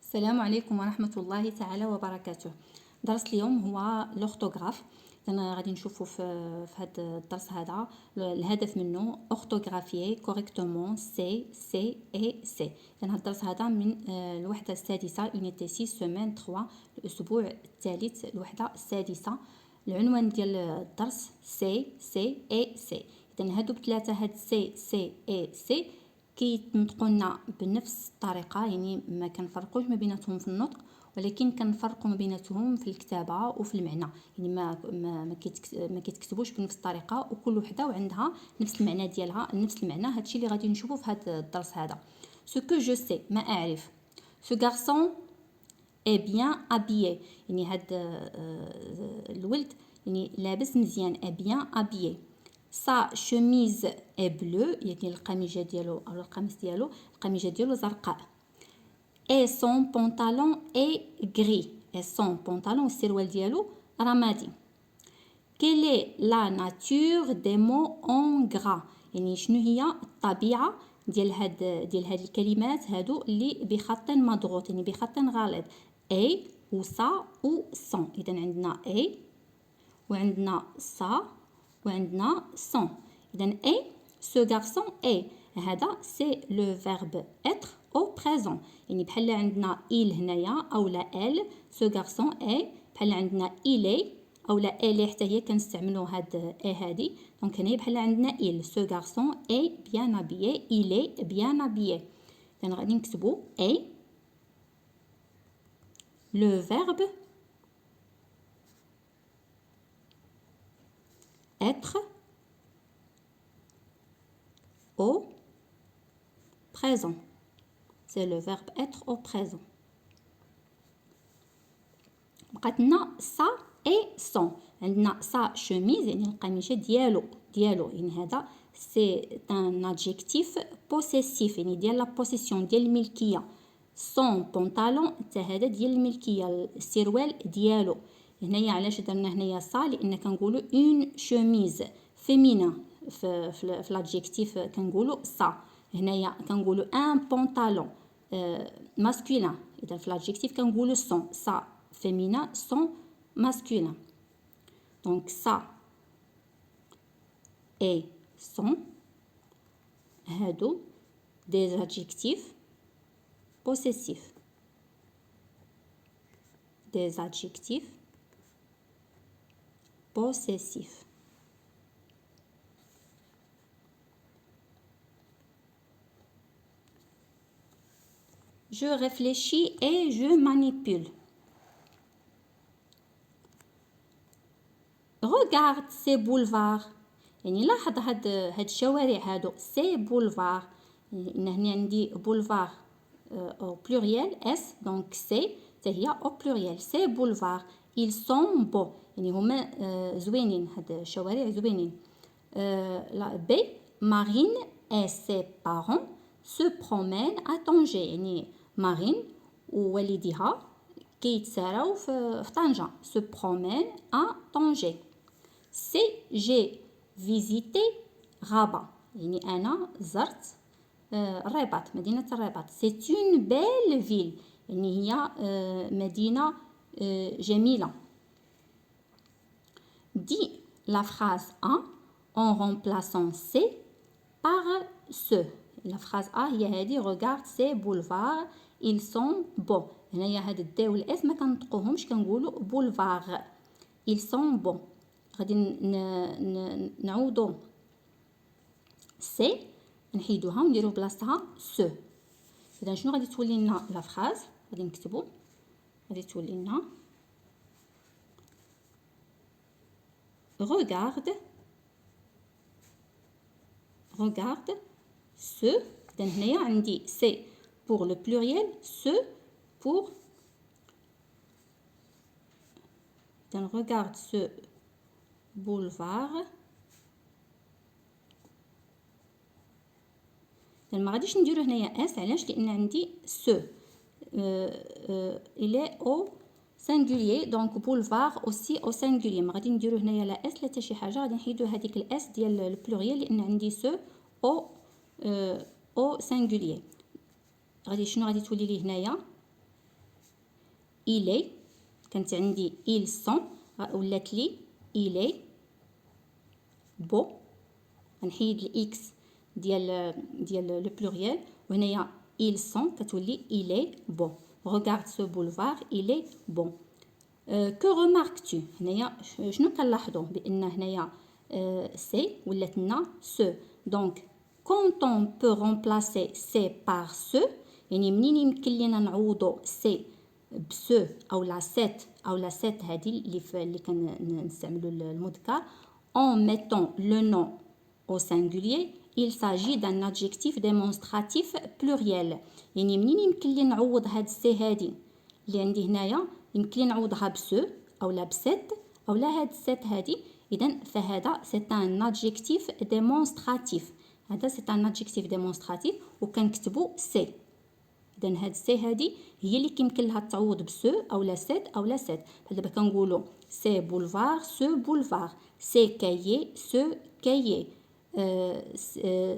السلام عليكم ورحمة الله تعالى وبركاته. درس اليوم هو لوغتوغراف. انا غادي نشوفوا في هذا الدرس هذا الهدف منه اورثوغرافيي كوريكتومون سي اي سي. هذا الدرس هذا من الوحدة السادسة يونيتي 6 سيمين 3 الاسبوع الثالث الوحدة السادسة. العنوان ديال الدرس سي اي سي. اذا هادو بثلاثة هاد سي اي سي كيتنطقوا لنا بنفس الطريقه، يعني ما كنفرقوش ما بيناتهم في النطق، ولكن كنفرقوا ما بيناتهم في الكتابه وفي المعنى. يعني ما كيتكتبوش بنفس الطريقه، وكل وحده وعندها نفس المعنى ديالها. نفس المعنى هادشي اللي غادي نشوفوا في هذا الدرس هذا. سو كو جو سي، ما اعرف. سو غارسون اي بيان ابيي، يعني هاد الولد يعني لابس مزيان. اي بيان ابيي. sa chemise est bleue، يعني القميجة ديالو أو القميص ديالو القميجة ديالو زرقاء. et son pantalon est gris، et son pantalon السروال ديالو رمادي. quelle est la nature des mots en gras، يعني شنو هي الطبيعة ديال هاد الكلمات هادو اللي بخط مضغوط، يعني بخط غليظ. et و ça و son. إذا عندنا et وعندنا ça وعندنا son. إذن est ce garçon est، هذا سي لو فيرب être au présent، يعني بحال عندنا il هنايا أو لا elle. ce garçon est بحال عندنا il est أو لا elle حتى هي كنستعملو هاد est هادي. دونك هنايا بحال عندنا il. ce garçon est bien habillé، il est bien habillé. إذن غادي نكتبو est le verbe être au présent. C'est le verbe être au présent. بقاتنا ça et son. عندنا sa chemise يعني القميجة ديالو يعني هذا c'est un adjectif possessif، يعني ديال la possession ديال الملكية. son pantalon حتى هذا ديال الملكية، السروال ديالو. هنايا علاش درنا هنايا ça؟ لأن كنقولوا une chemise féminin في l'adjectif كنقولوا ça. هنايا كنقولوا un pantalon masculin. إذا في l'adjectif كنقولوا son. ça féminin, son masculin. Donc ça et son هادو des adjectifs possessifs. Des adjectifs possessifs. Je réfléchis et je manipule. regarde ces boulevards، يعني لاحظ هاد الشوارع هادو سي بولفار. ان هنا عندي بولفار او بلوريال اس، دونك سي حتى هي او بلوريال. سي بولفار ils sont beaux، يعني هما زوينين، هاد الشوارع زوينين. لا بي مارين et ses parents se promènent à Tanger، يعني مارين ووالديها كيتساراو في طنجة. se promènent à Tanger. c'est j'ai visité Rabat، يعني أنا زرت الرباط، مدينة الرباط. c'est une belle ville، يعني هي مدينة جميلة. dis la phrase A en remplaçant C par ce. la phrase A هي هذه regarde ces boulevards ils sont beaux. هنايا هاد الدي والاس ما كنطقوهمش، كنقولوا بولفار. ils sont beaux. غادي نعوضو سي نحيدوها ونديرو بلاصتها سو. اذا شنو غادي تولي لنا لا فراز؟ غادي نكتبو، غادي تولي لنا regarde ce. اذا هنايا عندي سي pour le pluriel، ce pour. اذا regarde ce boulevard. ما غاديش نديرو هنايا اس، علاش؟ لان عندي سو il est au singulier، دونك boulevard aussi au singulier. ما غادي نديرو هنايا لا اس لا حتى شي حاجه، غادي نحيدو هذيك الاس ديال البلوريال لان عندي سو او singulier. غادي شنو غادي تولي لي هنايا il est كانت عندي ils sont ولات لي il est beau غنحيد الاكس ديال لو بلوريال وهنايا ils sont كتولي il est beau. regarde ce boulevard il est bon. que remarques-tu هنايا شنو كنلاحظوا بان هنايا سي ولات لنا سو دونك quand on peut remplacer c'est par ce يعني منين يمكن لينا نعوضوا سي بسو او لا سيت هذه اللي كنستعملوا المذكر en mettant le nom au singulier il s'agit d'un adjectif démonstratif pluriel يعني منين يمكن لي نعوض هاد السي هادي اللي عندي هنايا يمكن لي نعوضها بسو او لا بسيت او لا هاد السيت هادي اذا فهذا سي ان adjectif démonstratif هذا سي ان adjectif démonstratif وكنكتبوا سي اذا هاد سي هادي هي اللي كيمكن لها تعوض بسو او لا سيت او لا سيت دابا كنقولوا سي بولفار سو بولفار سي كايي سو كايي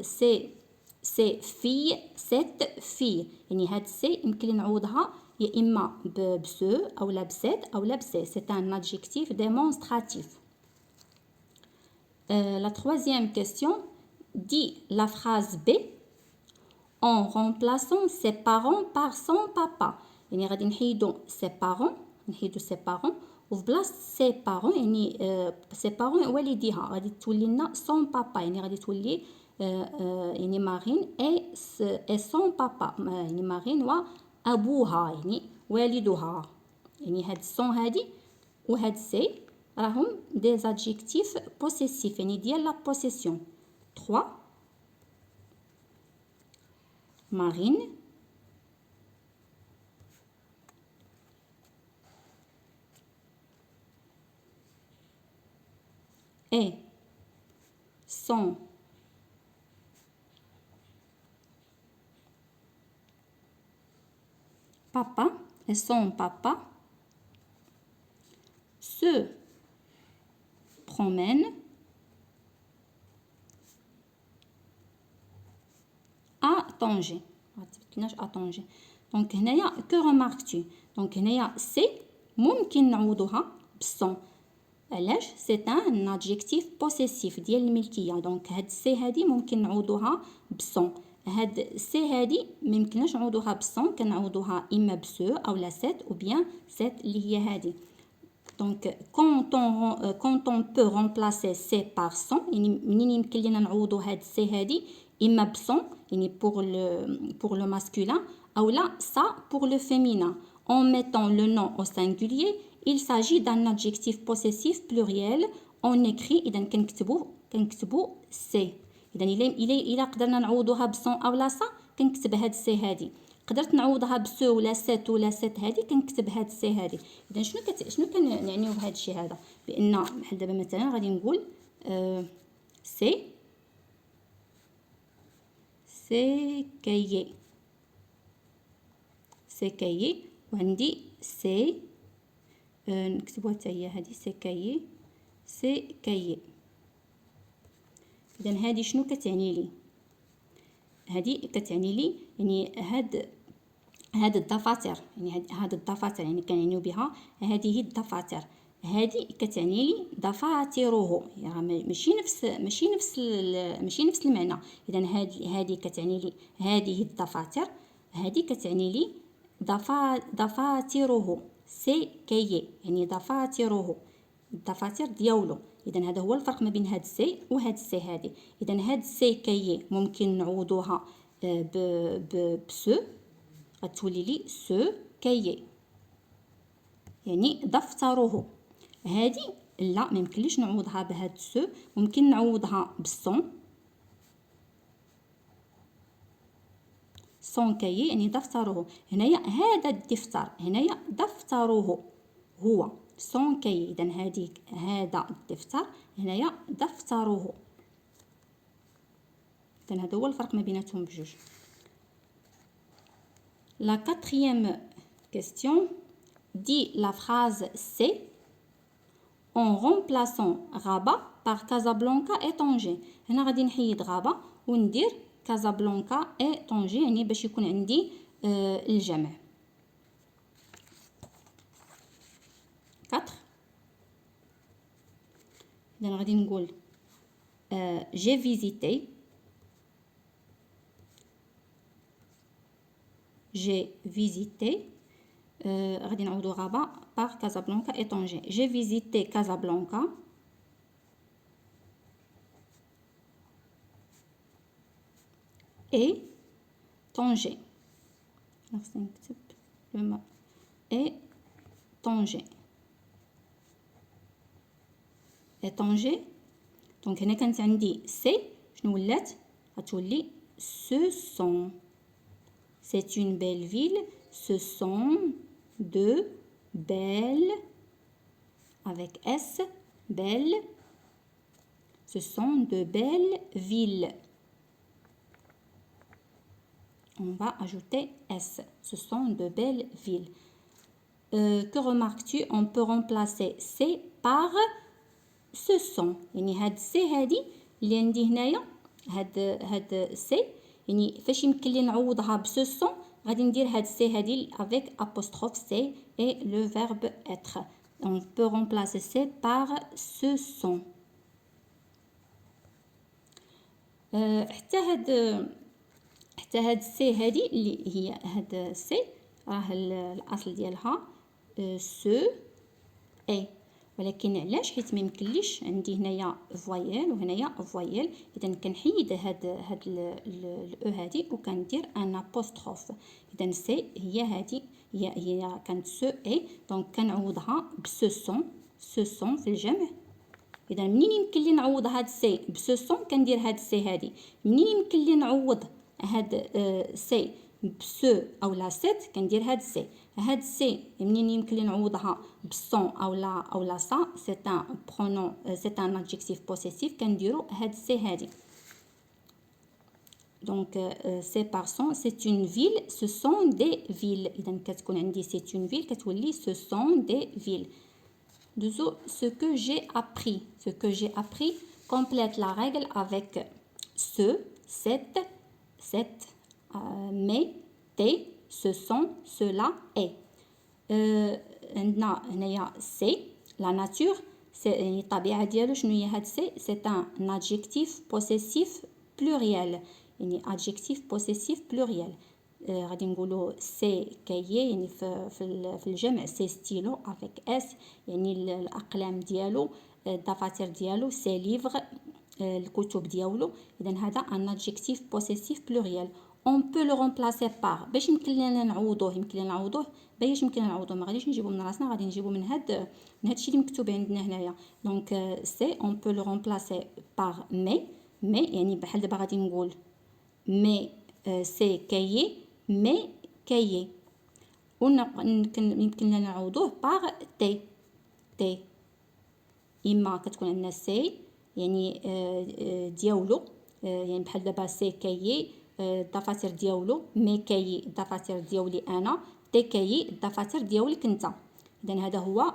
سي في سيت في يعني هاد سي يمكن لي نعوضها يا اما بسو او لا بسيت او لا بسي سي ان adjectif démonstratif. La troisième question dit la phrase B en remplaçant ses parents par son papa يعني غادي نحيدو ses parents وفي بلاصه سي بارون يعني سي بارون والديها غادي تولي لنا سون بابا يعني غادي تولي يعني مارين اي سون بابا يعني مارين وابوها يعني والدها يعني هاد السون هادي وهاد سي راهم دي زادجيكتيف بوسيسيف يعني ديال لا بوسيسيون. 3 مارين et son papa se promènent à Tanger. دونك هنايا que remarques-tu دونك هنايا سي ممكن نعوضوها بالصون علاش سي ان adjectif possessif ديال الملكيه دونك هاد سي هادي ممكن نعوضوها بالصون هاد سي هادي ميمكنناش نعوضوها بالصون كنعوضوها اما بسو او لا سيت او بيان سيت اللي هي هادي دونك quand on peut remplacer سي par son يعني منين يمكن لينا نعوضو هاد سي هادي اما بصون يعني pour le masculin ou là ça pour le féminin en mettant le nom au singulier il s'agit d'un adjectif possessif pluriel on écrit اذا كنكتبوا سي اذا الا قدرنا نعوضوها بصون او لا سا كنكتب هاد سي هادي قدرت نعوضها بسو ولا سيت هادي كنكتب هاد سي هادي اذا شنو كنعنيو بهذا الشيء هذا بان بحال دابا مثلا غادي نقول سي كايي وعندي سي نكتبوها حتى هي هذه سي كايي اذا هذه شنو كتعني لي هذه كتعني لي يعني هاد الدفاتر يعني هاد الدفاتر يعني كنعنيو بها هذه الدفاتر هذه كتعني لي دفاتره يعني ماشي نفس المعنى اذا هذه كتعني لي هذه الدفاتر هذه كتعني لي دفاتره سي كايي يعني دفاتره الدفاتر ديالو اذا هذا هو الفرق ما بين هاد السي وهاد السي هذه اذا هاد السي كايي ممكن نعوضوها بسو غتولي لي سو كايي يعني دفتره هذه لا ما يمكنليش نعوضها بهاد سو ممكن نعوضها بالصون صون كايي يعني دفتره هنايا هذا الدفتر هنايا دفتره هو صون كايي اذا هذا الدفتر هنايا دفتره اذا هذا هو الفرق ما بيناتهم بجوج. La quatrième question dit la phrase c'est en remplaçant Rabat par Casablanca et Tanger. هنا غادي نحيد غابة وندير كازابلانكا et Tanger يعني باش يكون عندي الجمع. إذا غادي نقول j'ai visité غادي نعوضو غابة par Casablanca et Tanger. J'ai visité Casablanca et Tanger. خصني نكتب le mot et Tanger. et Tanger. دونك هنا كانت عندي سي شنو ولات غتولي ce sont. C'est une belle ville. Ce sont de belles avec S belles. Ce sont de belles villes. On va ajouter S. Ce sont de belles villes. Que remarques-tu? On peut remplacer C par ce sont. يعني هاد C هادي اللي عندي هنايا هاد C يعني فاش يمكن لي نعوضها ب ce sont غادي ندير هاد C هادي avec apostrophe C et le verbe être. On peut remplacer C par ce sont. حتى هاد C هادي اللي هي هاد C راه الأصل ديالها ce et. ولكن علاش؟ حيت ما يمكنليش عندي هنايا فوايل وهنايا فوايل، اذا كنحيد هاد الاو هادي وكندير ان ابوستروف. اذا سي هي هادي هي كانت سو اي، دونك كنعوضها بسو سون في الجمع. اذا منين يمكن لي نعوض هاد سي بسو سون كندير هاد سي هادي. منين يمكن لي نعوض هاد سي بسو او لا سيت كندير هاد سي. هاد سي منين يمكن لي نعوضها بسون او لا سا سي ان برونون سي ان ادجيكتيف بوسيسيف كنديرو هاد سي هادي. دونك سي بار سون سي اون فيل سو سون دي فيل. اذا كتكون عندي سي اون فيل كتولي سو سون دي فيل. دوزو ce que j'ai appris. Ce que j'ai appris complète la règle avec ce, cette, mais, tes, ce sont, cela, est. عندنا هنايا سي لا ناتور سي الطبيعه ديالو شنو هي هاد سي سي ان ادجيكتيف بوسيسيف بلوريال يعني ادجيكتيف بوسيسيف بلوريال. غادي نقولوا سي كايي يعني في الجمع سي ستيلو افيك اس يعني الاقلام ديالو الدفاتر ديالو سي ليفغ الكتب ديالو. اذا هذا ان ادجيكتيف بوسيسيف بلوريال. on peut le remplacer par باش يمكن لنا نعوضوه باش يمكن نعوضوه ما غاديش نجيبو من راسنا غادي نجيبو من هاد الشيء اللي مكتوب عندنا هنايا. دونك سي on peut le remplacer par mais يعني بحال دابا غادي نقول mais سي كايي مي كايي. يمكن لنا نعوضوه باغ تي اما كتكون عندنا سي يعني دياولو يعني بحال دابا سي كايي الدفاتر دياولو مي كايي الدفاتر دياولي انا تي كايي الدفاتر دياولك انت. اذا هذا هو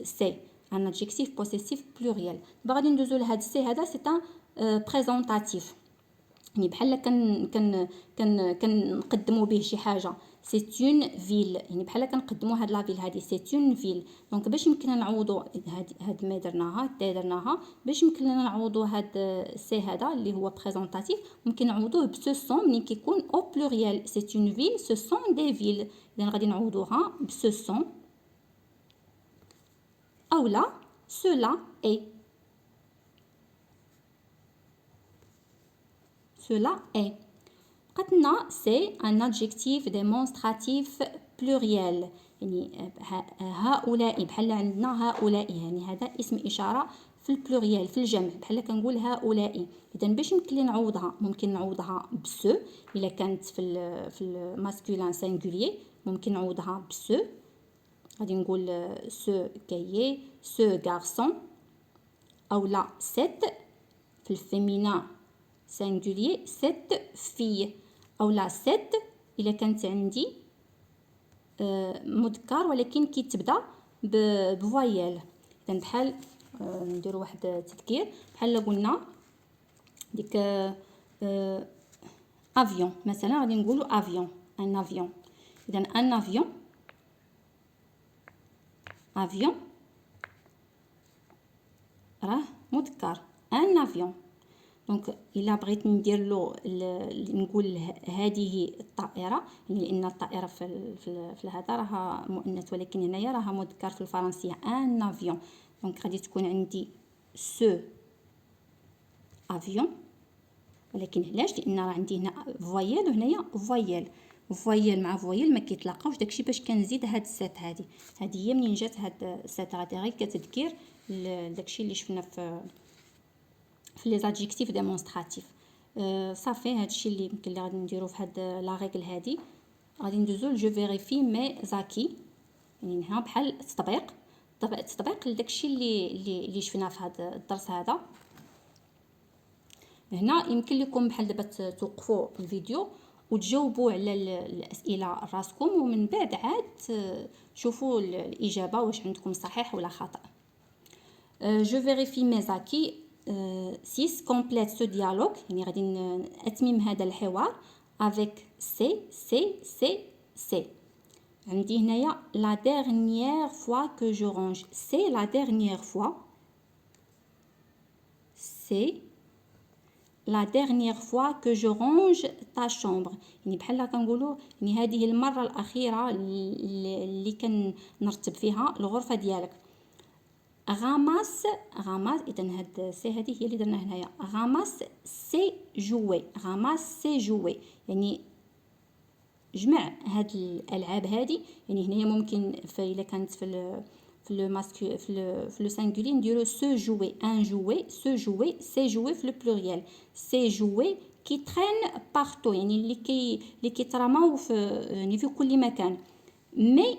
سي ان ادجيكتيف بوسيسيف بلوريال. دابا غادي ندوزو لهاد السي هذا سي ان بريزونطاتيف يعني بحال كنقدموا به شي حاجه. سي اون فيل يعني بحال كنقدموا هاد لا فيل هادي سي اون فيل. دونك باش يمكن نعوضوا هاد ما درناها باش يمكن لنا نعوضوا هاد سي هذا اللي هو بريزونطاتيف ممكن نعوضوه بسو سون ملي كيكون او بلوريال. سي اون فيل سو سون دي فيل. اذا غادي نعوضوها بسو سون اولا cela est. Cela est. قتنا c'est un adjectif démonstratif pluriel يعني هؤلاء بحال عندنا هؤلاء يعني هذا اسم إشارة في البلوريال في الجمع بحال كنقول هؤلاء. إذا باش يمكن لي نعوضها ممكن نعوضها بسو إلا كانت في الماسكولين سينغولير ممكن نعوضها بسو. غادي نقول سو كايي سو غارسون أولا سيت في الفيمينا سينغولير سيت في اولا سيت الا كانت عندي مذكر ولكن كيتبدا بفوايل. اذا بحال نديروا واحد التذكير بحال قلنا ديك افيون مثلا غادي نقولوا افيون ان افيون. اذا ان افيون راه مذكر ان افيون. دونك الا بغيت ندير له نقول هذه الطائره، يعني لان الطائره في هذا راها مؤنث، ولكن هنايا راها مذكر في الفرنسيه ان افيون. دونك غادي تكون عندي سو افيون، ولكن علاش؟ لان راه عندي هنا فويال وهنايا فويال، فويال مع فويال ما كيتلاقاوش، داكشي باش كنزيد هاد السات هذه هي منين جات هاد السات غادي غير كتذكير داكشي اللي شفنا في لي زادجيكتيف ديمونستراتيف. صافي هادشي اللي يمكن اللي غادي نديرو في هاد لا ريغل هادي. غادي ندوزو جو فيريفي مي زاكي، يعني هنا بحال التطبيق لداكشي اللي شفنا في هاد الدرس هذا. هنا يمكن لكم بحال دابا توقفوا الفيديو وتجاوبوا على الاسئله راسكم، ومن بعد عاد شوفوا الاجابه واش عندكم صحيح ولا خطا. جو فيريفي مي زاكي 6 كومبليت سو ديالوغ، يعني غادي اتمم هذا الحوار avec سي. عندي هنايا la dernière fois que je range، c'est la dernière fois، c'est la dernière fois que je range ta chambre، يعني بحال كنقولوا يعني هذه المره الاخيره اللي كنرتب فيها الغرفه ديالك. غاماس اذا هاد سي هذه هي اللي درنا هنايا، غاماس سي جوي، يعني جمع هاد الالعاب هذه. يعني هنايا ممكن الا كانت في لو ماسكو في لو سانغولي نديرو سو جوي، ان جوي، سو جوي، سي جوي في لو بلوريال، سي جوي كي ترين بارتو، يعني اللي كيترماو في يعني في كل مكان. مي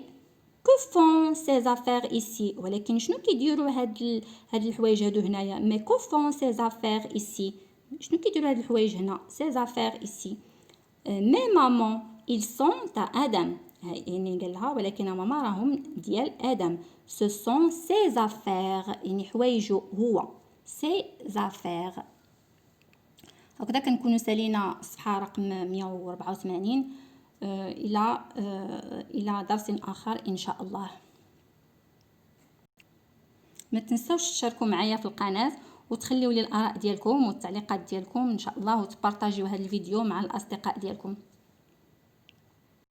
كو فون سي زافير ايسي، ولكن شنو كيديروا هاد الحوايج هادو هنايا؟ مي كو فون سي زافير ايسي، شنو كيديروا هاد الحوايج هنا؟ سي زافير ايسي. مي مامون ils sont تاع ادم، يعني قال لها ولكن ماما راهم ديال ادم. ce sont ses affaires، يعني حوايجو هو، ses affaires. هكذا كنكونوا سالينا الصفحه رقم 184. الى درس اخر ان شاء الله. ما تنسوش تشاركوا معايا في القناه وتخليوا لي الاراء ديالكم والتعليقات ديالكم ان شاء الله، وتبارطاجيو هذا الفيديو مع الاصدقاء ديالكم.